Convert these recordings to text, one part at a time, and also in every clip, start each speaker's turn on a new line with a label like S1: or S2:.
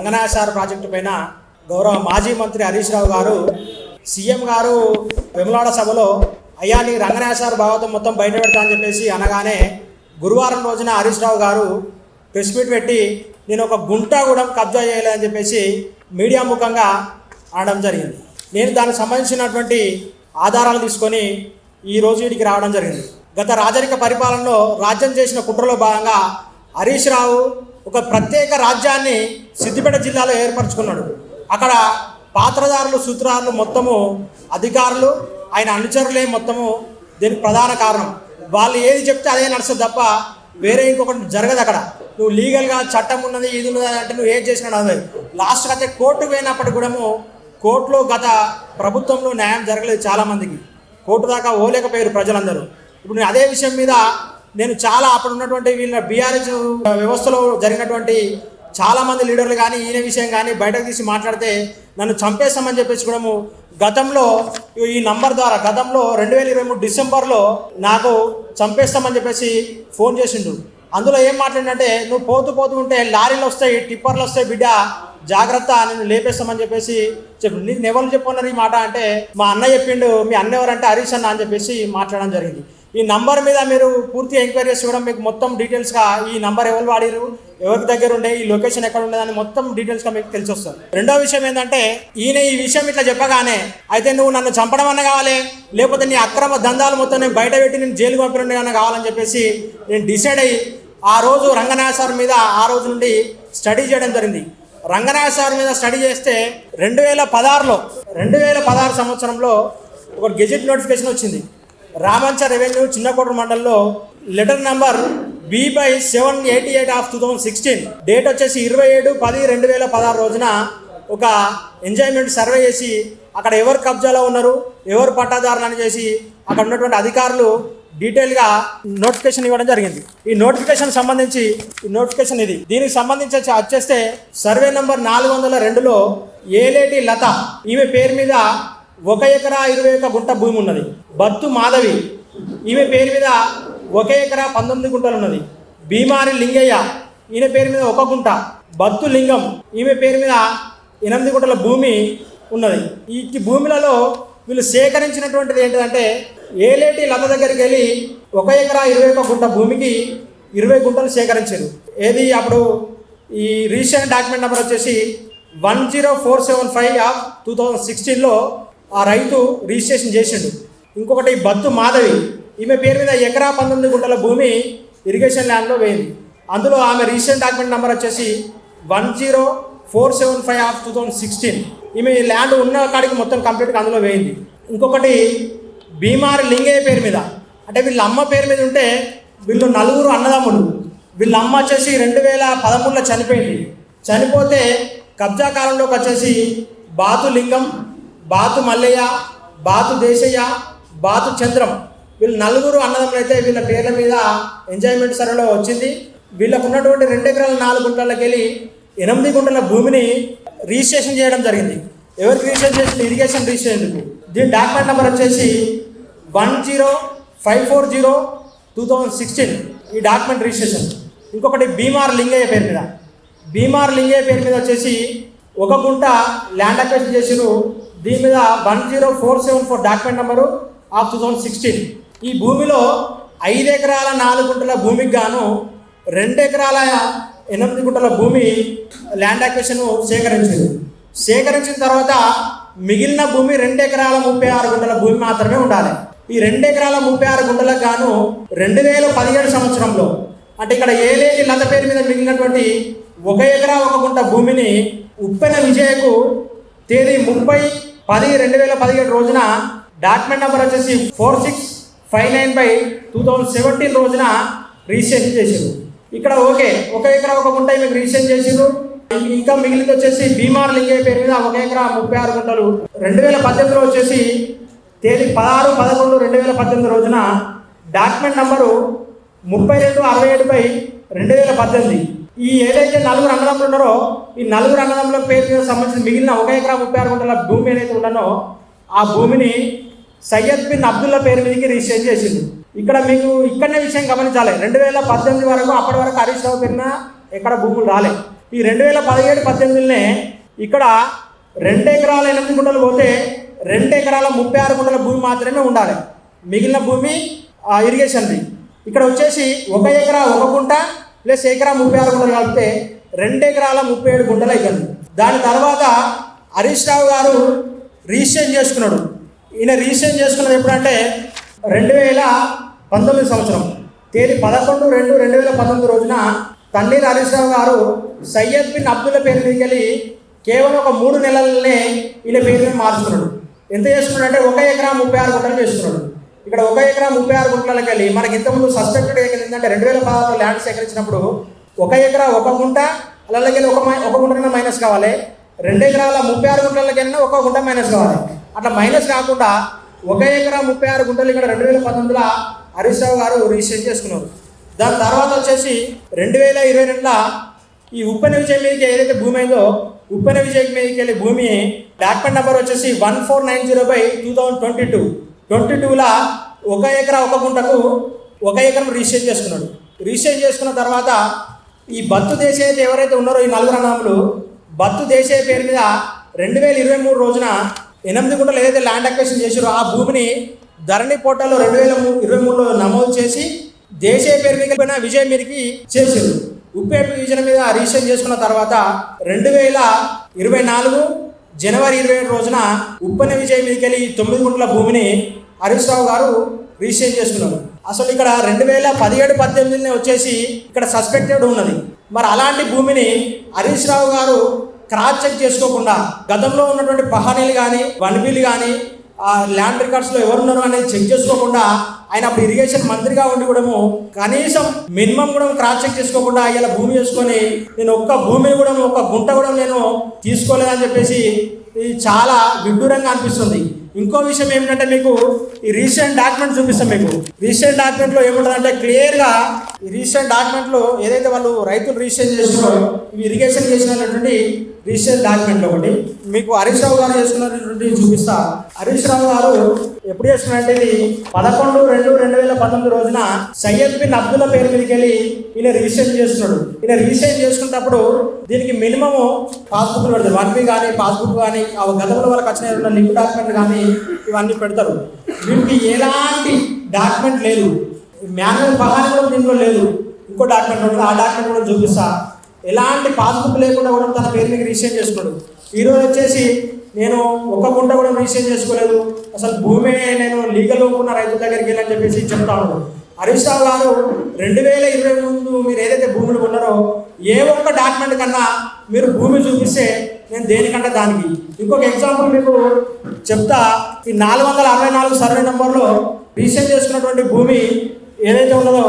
S1: రంగనాయసాగర్ project పైన గౌరవ మాజీ మంత్రి హరీష్ రావు గారు సీఎం గారు వెములాడ సభలో అయ్యా నీ రంగనాయసాగర్ భాగవతం మొత్తం బయట పెడతా అని చెప్పేసి అనగానే గురువారం రోజున హరీష్ రావు గారు ప్రెస్ మీట్ పెట్టి నేను ఒక గుంట కూడా కబ్జా చేయలేదని చెప్పేసి మీడియా ముఖంగా అనడం జరిగింది. నేను దానికి సంబంధించినటువంటి ఆధారాలు తీసుకొని ఈరోజు వీడికి రావడం జరిగింది. గత రాజరిక పరిపాలనలో రాజ్యం చేసిన కుట్రలో భాగంగా హరీష్ రావు ఒక ప్రత్యేక రాజ్యాన్ని సిద్దిపేట జిల్లాలో ఏర్పరచుకున్నాడు. అక్కడ పాత్రదారులు సూత్రధారులు మొత్తము అధికారులు ఆయన అనుచరులే మొత్తము దీనికి ప్రధాన కారణం. వాళ్ళు ఏది చెప్తే అదే నడుస్తుంది తప్ప వేరే ఇంకొకటి జరగదు. అక్కడ నువ్వు లీగల్గా చట్టం ఉన్నది ఇది ఉన్నది అంటే నువ్వు ఏది చేసినా అదే లాస్ట్కి అయితే కోర్టుకు పోయినప్పటికి కూడా కోర్టులో గత ప్రభుత్వంలో న్యాయం జరగలేదు. చాలామందికి కోర్టు దాకా ఓలేకపోయారు ప్రజలందరూ. ఇప్పుడు అదే విషయం మీద నేను చాలా అప్పుడు ఉన్నటువంటి వీళ్ళ బీఆర్ఎస్ వ్యవస్థలో జరిగినటువంటి చాలామంది లీడర్లు కానీ ఈయన విషయం కానీ బయటకు తీసి మాట్లాడితే నన్ను చంపేస్తామని చెప్పేసి కూడా గతంలో ఈ నంబర్ ద్వారా గతంలో 2023 డిసెంబర్లో నాకు చంపేస్తామని చెప్పేసి ఫోన్ చేసిండు. అందులో ఏం మాట్లాడినంటే నువ్వు పోతూ ఉంటే లారీలు వస్తాయి టిప్పర్లు వస్తాయి బిడ్డ జాగ్రత్త నేను లేపేస్తామని చెప్పేసి చెప్పి నీకు ఎవరు చెప్పుకున్నారు ఈ మాట అంటే మా అన్న చెప్పిండు. మీ అన్న ఎవరంటే హరీష్ అన్న అని చెప్పేసి మాట్లాడడం జరిగింది. ఈ నంబర్ మీద మీరు పూర్తిగా ఎంక్వైరీ చేసి కూడా మీకు మొత్తం డీటెయిల్స్గా ఈ నంబర్ ఎవరు వాడిరు ఎవరి దగ్గర ఉండే ఈ లొకేషన్ ఎక్కడ ఉండేదని మొత్తం డీటెయిల్స్గా మీకు తెలిసి వస్తుంది. రెండో విషయం ఏంటంటే ఈయన ఈ విషయం ఇట్లా చెప్పగానే అయితే నువ్వు నన్ను చంపడం అన్న కావాలి లేకపోతే నీ అక్రమ దందాలు మొత్తం నేను బయట పెట్టి నేను జైలు పంపిణీ కావాలని చెప్పేసి నేను డిసైడ్ అయ్యి ఆ రోజు రంగనాయసాగర్ మీద ఆ రోజు నుండి స్టడీ చేయడం జరిగింది. రంగనాయసాగర్ మీద స్టడీ చేస్తే 2016 సంవత్సరంలో ఒక గెజెట్ నోటిఫికేషన్ వచ్చింది. రామంచ రెవెన్యూ చిన్నకోట మండలంలో లెటర్ నంబర్ B/788/2016 డేట్ వచ్చేసి 27/10/2016 రోజున ఒక ఎంజాయ్మెంట్ సర్వే చేసి అక్కడ ఎవరు కబ్జాలో ఉన్నారు ఎవరు పట్టాదారులు అని చేసి అక్కడ ఉన్నటువంటి అధికారులు డీటెయిల్గా నోటిఫికేషన్ ఇవ్వడం జరిగింది. ఈ నోటిఫికేషన్ సంబంధించి దీనికి సంబంధించి వచ్చేస్తే సర్వే నంబర్ 402లో ఏలేటి లత ఈమె పేరు మీద 1 ఎకరా 21 గుంట భూమి ఉన్నది. బత్తు మాధవి ఈమె పేరు మీద 1 ఎకరా 19 గుంటలు ఉన్నది. భీమారి లింగయ్య ఈయన పేరు మీద 1 గుంట. బత్తు లింగం ఈమె పేరు మీద 8 గుంటల భూమి ఉన్నది. ఈ భూములలో వీళ్ళు సేకరించినటువంటిది ఏంటంటే ఏలేటి లత దగ్గరికి వెళ్ళి 1 ఎకరా 21 గుంట భూమికి 20 గుంటలు సేకరించారు. ఏది అప్పుడు ఈ రిజిస్ట్రేషన్ డాక్యుమెంట్ నెంబర్ వచ్చేసి 10475/2016లో ఆ రైతు రిజిస్ట్రేషన్ చేసిండు. ఇంకొకటి బత్తు మాధవి ఈమె పేరు మీద 1 ఎకరా 19 గుంటల భూమి ఇరిగేషన్ ల్యాండ్లో వేయింది. అందులో ఆమె రిజిస్ట్రేషన్ డాక్యుమెంట్ నెంబర్ వచ్చేసి 10475/2016 ఈమె ల్యాండ్ ఉన్న కాడికి మొత్తం కంప్లీట్గా అందులో వేయింది. ఇంకొకటి భీమారి లింగయ్య పేరు మీద అంటే వీళ్ళ అమ్మ పేరు మీద ఉంటే వీళ్ళు 4 అన్నదమ్ములు. వీళ్ళ అమ్మ వచ్చేసి 2013లో చనిపోయింది. చనిపోతే కబ్జా కాలంలోకి వచ్చేసి బాతు లింగం బాతు మల్లయ్య బాతు దేశయ్య బాతు చంద్రం వీళ్ళు 4 అన్నదమ్ములు అయితే వీళ్ళ పేర్ల మీద ఎంజాయ్మెంట్ సర్వేలో వచ్చింది. వీళ్ళకు ఉన్నటువంటి 2 ఎకరాల 4 గుంటలకి వెళ్ళి 8 గుంటల భూమిని రిజిస్ట్రేషన్ చేయడం జరిగింది. ఎవరికి రిజిస్ట్రేషన్ చేసింది ఇరిగేషన్ రిజిస్ట్రేషన్కు. దీని డాక్యుమెంట్ నెంబర్ వచ్చేసి 10540/2016 ఈ డాక్యుమెంట్ రిజిస్ట్రేషన్. ఇంకొకటి భీమార్ లింగయ్య పేరు మీద వచ్చేసి 1 గుంట ల్యాండ్ అక్విజిషన్ చేసిరు. దీని మీద 10474 డాక్యుమెంట్ నెంబరు 2016. ఈ భూమిలో 5 ఎకరాల 4 గుంటల భూమికి గాను 2 ఎకరాల 8 గుంటల భూమి ల్యాండ్ అక్విజిషన్ సేకరించిన తర్వాత మిగిలిన భూమి 2 ఎకరాల 36 గుంటల భూమి మాత్రమే ఉండాలి. ఈ 2 ఎకరాల 36 గుంటలకు గాను 2017 సంవత్సరంలో అంటే ఇక్కడ ఏలేటి లత పేరు మీద మిగిలినటువంటి 1 ఎకరా 1 గుంట భూమిని ఉప్పెన విజయకు తేదీ 30/10/2017 రోజున డాక్యుమెంట్ నెంబర్ వచ్చేసి 4659/2017 రోజున రిజిస్ట్రేషన్ చేశారు. ఇక్కడ 1 ఎకరా 1 గుంట మీకు రిజిస్ట్రేషన్ చేసారు. ఇంకా మిగిలింది వచ్చేసి భీమార్ లింగయ్య పేరు మీద 1 ఎకరా 36 గుంటలు 2018లో వచ్చేసి తేదీ 16/11/2018 రోజున డాక్యుమెంట్ నంబరు 3267/2018 ఈ ఏదైతే 4 అన్నదమ్ములు ఉన్నారో ఈ 4 అన్నదమ్ముల పేరు మీద సంబంధించిన మిగిలిన 1 ఎకరా 36 గుంటల భూమి ఏదైతే ఉండనో ఆ భూమిని సయ్యద్ బిన్ అబ్దుల్లా పేరు మీదకి రిజిస్ట్రేషన్ చేసింది. ఇక్కడ మీకు ఇక్కడనే విషయం గమనించాలి. 2018 వరకు అప్పటి వరకు హరీష్ రావు పేరున ఎక్కడ భూములు రాలే. ఈ 2017-18 ఇక్కడ 2 ఎకరాల 8 గుంటలు పోతే 2 ఎకరాల 36 గుంటల భూమి మాత్రమే ఉండాలి. మిగిలిన భూమి ఇరిగేషన్ది. ఇక్కడ వచ్చేసి 1 ఎకరా 1 గుంట ప్లస్ ఎకరా 36 గుంటలు కలిపితే 2 ఎకరాల 37 గుంటలు అవుతుంది. దాని తర్వాత హరీష్ రావు గారు రిజిస్ట్రేషన్ చేసుకున్నాడు. ఈయన రిజిస్ట్రేషన్ చేసుకున్నది ఎప్పుడంటే 2019 సంవత్సరం తేదీ 11/2/2019 రోజున తన్నీర్ హరీష్ రావు గారు సయ్యద్ బిన్ అబ్దుల్లా పేరు మీదకి వెళ్ళి కేవలం ఒక 3 నెలలనే ఈయన పేరు మీద మార్చుకున్నాడు. ఎంత చేసుకున్నాడు అంటే 1 ఎకరా 36 గుంటలు చేసుకున్నాడు. ఇక్కడ 1 ఎకరా 36 గుంటలకు వెళ్ళి మనకి ఇంతకుముందు సస్పెక్టెడ్ ఏంటంటే 2016లో ల్యాండ్ సేకరించినప్పుడు 1 ఎకరా 1 గుంట అలాగే వెళ్ళి ఒక గుంట కన్నా మైనస్ కావాలి, 2 ఎకరాల 36 గుంటలకి వెళ్ళినా 1 గుంట మైనస్ కావాలి. అట్లా మైనస్ కాకుండా 1 ఎకరా 36 గుంటలు ఇక్కడ 2019లో హరీష్ రావు గారు రిజిస్ట్రేషన్ చేసుకున్నారు. దాని తర్వాత వచ్చేసి 2022లో ఈ ఉప్పెన విజయ్ మీదకి ఏదైతే భూమి అయిందో ఉప్పెన విజయ్ మీదకి వెళ్ళి భూమి డాక్యుమెంట్ నెంబర్ వచ్చేసి 1490/2022 22లా 1 ఎకరా 1 గుంటకు 1 ఎకరం రిజిస్ట్రేషన్ చేసుకున్నాడు. రిజిస్ట్రేషన్ చేసుకున్న తర్వాత ఈ బత్తు దేశయ్య ఎవరైతే ఉన్నారో ఈ 4 అన్నదమ్ములు బత్తు దేశయ్య పేరు మీద 2023 రోజున 8 గుంటలు ఏదైతే ల్యాండ్ అక్విజిషన్ చేశారో ఆ భూమిని ధరణి పోర్టల్లో 2023లో నమోదు చేసి దేశీయ పేరు మీద విజయ్ మీదకి చేశారు. ఉప్పే విజయ్ మీద రిజిస్ట్రేషన్ చేసుకున్న తర్వాత 2024 జనవరి 27 రోజున ఉప్పన విజయ్ మీదకి వెళ్ళి 9 గుంటల భూమిని హరీష్ రావు గారు రిజిస్ట్రేషన్ చేసుకున్నారు. అసలు ఇక్కడ 2017-18 వచ్చేసి ఇక్కడ సస్పెక్టెడ్ ఉన్నది. మరి అలాంటి భూమిని హరీష్ రావు గారు క్రాస్ చెక్ చేసుకోకుండా గతంలో ఉన్నటువంటి పహానీలు కానీ వన్బీలు కానీ ఆ ల్యాండ్ రికార్డ్స్లో ఎవరున్నారు అనేది చెక్ చేసుకోకుండా ఆయన అప్పుడు ఇరిగేషన్ మంత్రిగా ఉండి కూడా కనీసం మినిమం కూడా క్రాస్ చెక్ చేసుకోకుండా ఇలా భూమి చేసుకొని నేను ఒక్క భూమిని కూడా 1 గుంట కూడా నేను తీసుకోలేదని చెప్పేసి ఇది చాలా విడ్డూరంగా అనిపిస్తుంది. ఇంకో విషయం ఏమిటంటే మీకు ఈ రిజిస్ట్రేషన్ డాక్యుమెంట్ చూపిస్తాం. మీకు రిజిస్ట్రేషన్ డాక్యుమెంట్లో ఏముంటుందంటే క్లియర్గా ఈ రిజిస్ట్రేషన్ డాక్యుమెంట్లో ఏదైతే వాళ్ళు రైతులు రిజిస్ట్రేషన్ చేస్తున్నారో ఇవి ఇరిగేషన్ చేసినటువంటి రిజిస్ట్రేషన్ డాక్యుమెంట్ ఒకటి మీకు హరీష్ రావు గారు చేసుకున్నటువంటి చూపిస్తా. హరీష్ రావు గారు ఎప్పుడు చేసుకున్నట్టు ఇది 11/2/2019 రోజున సయ్యద్ బిన్ అబ్దుల్లా పేరు మీదకి వెళ్ళి ఈయన రిజిస్ట్రేషన్ చేస్తున్నాడు. ఈయన రిజిస్ట్రేషన్ చేసుకున్నప్పుడు దీనికి మినిమము పాస్బుక్ పెడతారు. 1B కానీ పాస్బుక్ కానీ ఆ గతంలో వాళ్ళకి వచ్చిన లింక్ డాక్యుమెంట్ కానీ ఇవన్నీ పెడతారు. వీటికి ఎలాంటి డాక్యుమెంట్ లేదు, మాన్యువల్ పహాని కూడా దీంట్లో లేదు. ఇంకో డాక్యుమెంట్ ఉంటుంది, ఆ డాక్యుమెంట్ కూడా చూపిస్తా. ఎలాంటి పాస్బుక్ లేకుండా కూడా తన పేరు మీద రిజిస్ట్రేషన్ చేసుకున్నాడు. ఈరోజు వచ్చేసి నేను 1 గుంట కూడా రిజిస్ట్రేషన్ చేసుకోలేదు, అసలు భూమి నేను లీగల్ ఉన్న రైతుల దగ్గరికి వెళ్ళని చెప్పేసి చెప్తాను. హరీష్ రావు గారు 2020 ముందు మీరు ఏదైతే భూములు కొన్నారో ఏ ఒక్క డాక్యుమెంట్ కన్నా మీరు భూమి చూపిస్తే నేను దేనికంటే దానికి. ఇంకొక ఎగ్జాంపుల్ మీకు చెప్తా. ఈ 464 సర్వే నెంబర్లో రిజిస్ట్రేషన్ చేసుకున్నటువంటి భూమి ఏదైతే ఉన్నదో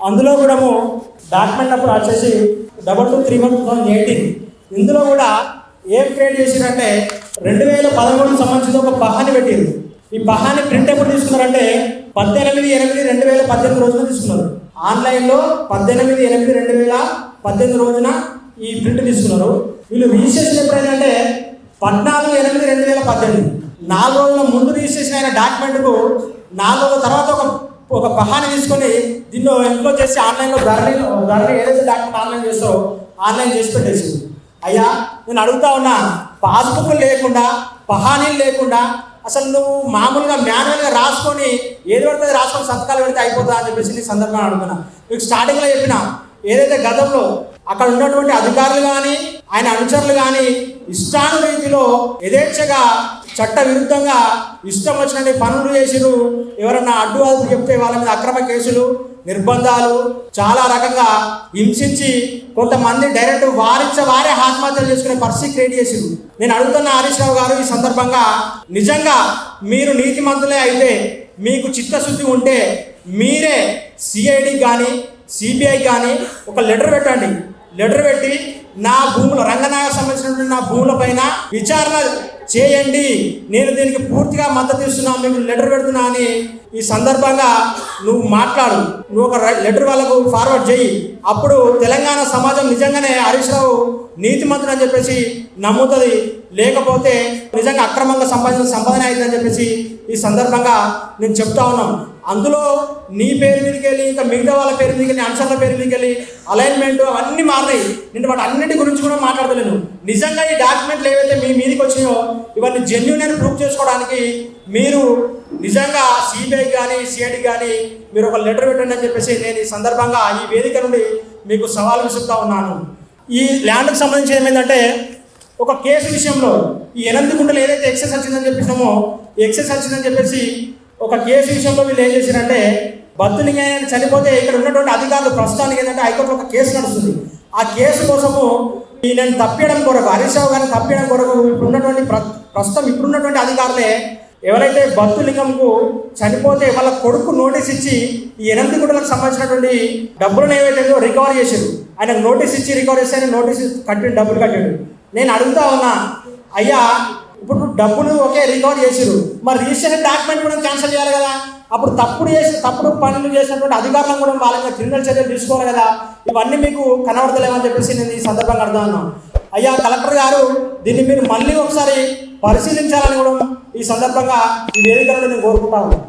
S1: అందులో కూడా డాక్యుమెంట్ నెంబర్ వచ్చేసి 2231/2018. ఇందులో కూడా ఏం క్రియేట్ చేసిరంటే 2013 సంబంధించిన ఒక పహాని పెట్టారు. ఈ పహాని ప్రింట్ ఎప్పుడు తీసుకున్నారంటే 18/8/2018 రోజున తీసుకున్నారు. ఆన్లైన్లో 18/8/2018 రోజున ఈ ప్రింట్ తీసుకున్నారు. వీళ్ళు రిజిస్ట్రేషన్ ఎప్పుడైందంటే 14/8/2018 4 రోజుల ముందు రిజిస్ట్రేషన్ అయిన డాక్యుమెంట్కు 4 రోజుల తర్వాత ఒక పహాని తీసుకొని దీన్ని ఎంట్లో చేసి ఆన్లైన్లో ధరణి ఏదైతే డాక్యుమెంట్ ఆన్లైన్ చేస్తారో ఆన్లైన్ చేసి పెట్టేసి. అయ్యా నేను అడుగుతా ఉన్నా, పాస్బుక్ లేకుండా పహానీలు లేకుండా అసలు నువ్వు మామూలుగా మాన్యువల్గా రాసుకొని ఏది పడితే రాసుకొని సంతకాలు పెడితే అయిపోతుందా అని చెప్పేసి నీ సందర్భంగా అడుగుతున్నా. మీకు స్టార్టింగ్లో చెప్పిన ఏదైతే గతంలో అక్కడ ఉన్నటువంటి అధికారులు కానీ ఆయన అనుచరులు కానీ ఇష్టానురీతిలో యథేచ్ఛగా చట్ట విరుద్ధంగా ఇష్టం వచ్చినట్టు పనులు చేసిరు. ఎవరన్నా అడ్డు అదుపు చెప్తే వాళ్ళ మీద అక్రమ కేసులు, నిర్బంధాలు చాలా రకంగా హింసించి కొంతమంది డైరెక్ట్ వారే ఆత్మహత్యలు చేసుకునే పరిస్థితి క్రియేట్ చేసింది. నేను అడుగుతున్న హరీష్ రావు గారు ఈ సందర్భంగా నిజంగా మీరు నీతిమంతులే అయితే మీకు చిత్తశుద్ధి ఉంటే మీరే సిఐడి కానీ సిబిఐ కానీ ఒక లెటర్ పెట్టండి. లెటర్ పెట్టి నా భూముల రంగనాయకు సంబంధించినటువంటి నా భూముల పైన విచారణ చేయండి, నేను దీనికి పూర్తిగా మద్దతు ఇస్తున్నా, మీకు లెటర్ పెడుతున్నా అని ఈ సందర్భంగా నువ్వు మాట్లాడు. నువ్వు ఒక లెటర్ వాళ్ళకు ఫార్వర్డ్ చేయి. అప్పుడు తెలంగాణ సమాజం నిజంగానే హరీష్ రావు నీతిమంతుడు అని చెప్పేసి నమ్ముతుంది. లేకపోతే నిజంగా అక్రమంగా సంపాదన అవుతుందని చెప్పేసి ఈ సందర్భంగా నేను చెప్తా ఉన్నాను. అందులో నీ పేరు మీదకి వెళ్ళి ఇంకా మిగతా వాళ్ళ పేరు మీదకి వెళ్ళి అంశాల పేరు మీదకి వెళ్ళి అలైన్మెంట్ అవన్నీ మారినాయి. నేను వాటి అన్నిటి గురించి కూడా మాట్లాడలేను. నిజంగా ఈ డాక్యుమెంట్లు ఏవైతే మీ మీదకి వచ్చినాయో ఇవన్నీ జెన్యూన్ అని ప్రూవ్ చేసుకోవడానికి మీరు నిజంగా సిబిఐ కానీ సిఐడి కానీ మీరు ఒక లెటర్ పెట్టండి అని చెప్పేసి నేను ఈ సందర్భంగా ఈ వేదిక నుండి మీకు సవాల్ విసురుతా ఉన్నాను. ఈ ల్యాండ్కి సంబంధించి ఏమైందంటే ఒక కేసు విషయంలో ఈ 8 గుంటలు ఏదైతే ఎక్సెస్ వచ్చిందని చెప్పేసినామో ఎక్సెస్ వచ్చిందని చెప్పేసి ఒక కేసు విషయంలో వీళ్ళు ఏం చేశారంటే బద్దులింగయ్య చనిపోతే ఇక్కడ ఉన్నటువంటి అధికారులు ప్రస్తుతానికి ఏంటంటే హైకోర్టులో ఒక కేసు నడుస్తుంది. ఆ కేసు కోసము నేను తప్పియడం కొరకు హరీష్ రావు గారిని తప్పియడం కొరకు ఇప్పుడున్నటువంటి ప్రస్తుతం ఇప్పుడున్నటువంటి అధికారులే ఎవరైతే బద్దులింగంకు చనిపోతే వాళ్ళ కొడుకు నోటీస్ ఇచ్చి ఈ 8 గుంటలకు సంబంధించినటువంటి డబ్బులను ఏవైతే రికవర్ చేశారు. ఆయనకు నోటీస్ ఇచ్చి రికవర్ చేస్తే ఆయన నోటీస్ కట్టి డబ్బులు కట్టాడు. నేను అడుగుతా ఉన్నా, అయ్యా ఇప్పుడు డబ్బులు ఓకే రికవర్ చేసారు, మరి రిజిస్ట్రేషన్ డాక్యుమెంట్ కూడా క్యాన్సిల్ చేయాలి కదా. అప్పుడు తప్పుడు పనులు చేసినటువంటి అధికారులను కూడా వాళ్ళ మీద క్రిమినల్ చర్యలు తీసుకోవాలి కదా. ఇవన్నీ మీకు కనబడతలేమని చెప్పేసి నేను ఈ సందర్భంగా అడుగుతా ఉన్నాను. అయ్యా కలెక్టర్ గారు దీన్ని మీరు మళ్ళీ ఒకసారి పరిశీలించాలని కూడా ఈ సందర్భంగా ఈ వేదికలను నేను కోరుకుంటా ఉన్నాను.